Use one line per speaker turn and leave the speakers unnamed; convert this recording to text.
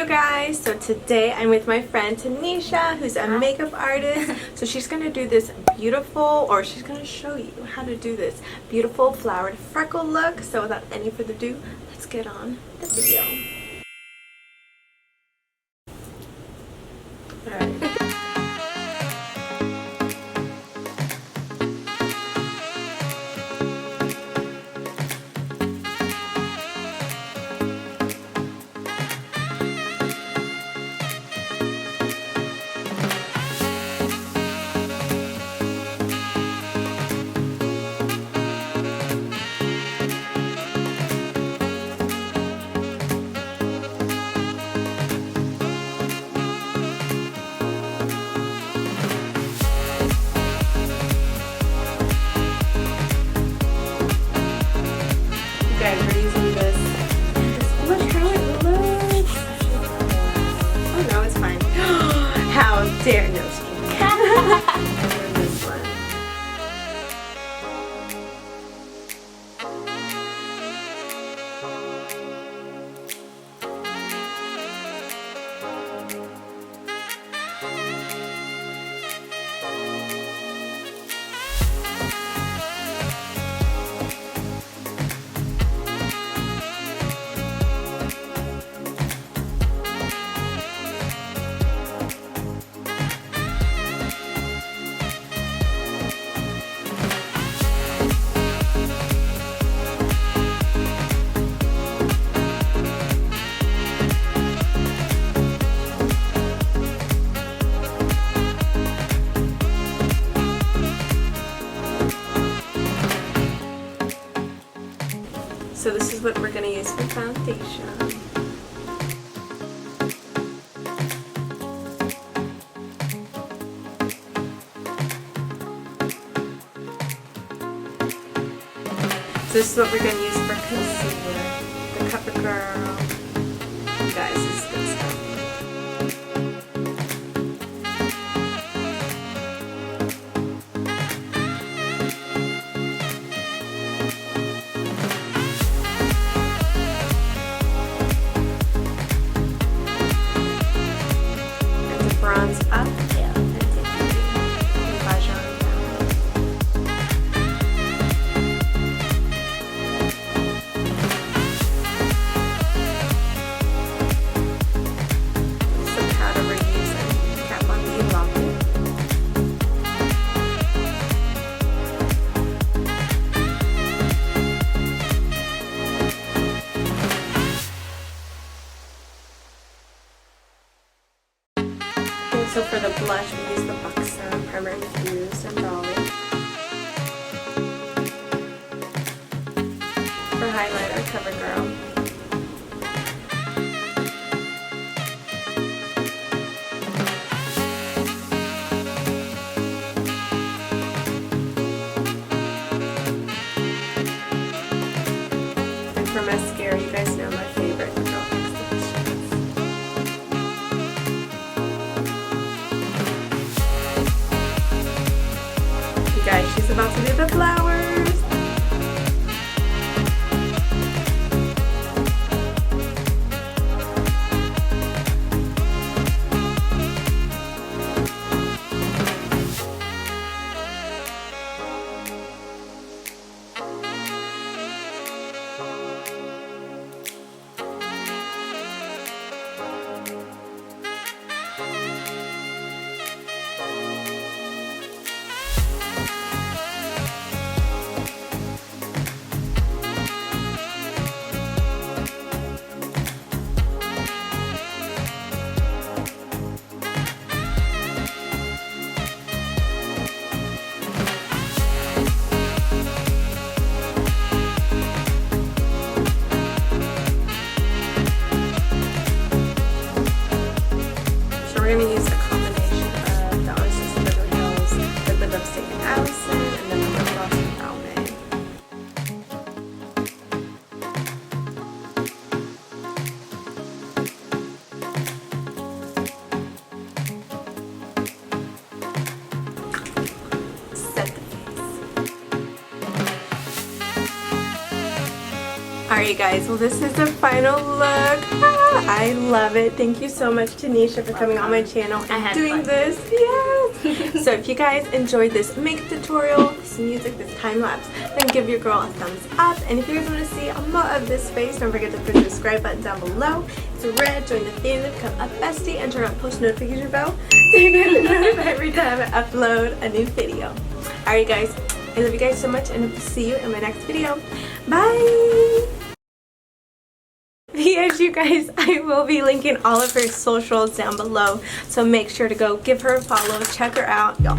you guys, so today I'm with my friend Tenisha, who's a makeup artist. So she's going to do this beautiful, or she's going to show you how to do this beautiful flowered freckle look. So without any further ado, let's get on the video. Alright. Dare no this one. So this is what we're going to use for foundation. So this is what we're going to use for concealer. The COVERGIRL. Guys, this is good stuff. Bronze up, yeah, and blush on down. Some powder we're using. Cap on the lumpy. So for the blush, we use the BUXOM Primer-Infused and Dolly. For highlighter, COVERGIRL. And for mascara, you guys know my favorite, Exhibitionist. Guys, she's about to do the flowers. We're going to use a combination of the Oasis Beverly Hills, the lipstick and Allison, and then the lip gloss with Almay. Set the face. Alright, you guys, well, this is the final look. I love it. Thank you so much, Tenisha, for coming on my channel and doing this. Yes. So if you guys enjoyed this makeup tutorial, this music, this time lapse, then give your girl a thumbs up. And if you guys want to see more of this face, don't forget to push the subscribe button down below. It's red. Join the family, become a bestie, and turn on post notification bell so you get notified every time I upload a new video. Alright guys, I love you guys so much, and I will see you in my next video. Bye! Yes, you guys, I will be linking all of her socials down below, so make sure to go give her a follow, check her out. Y'all,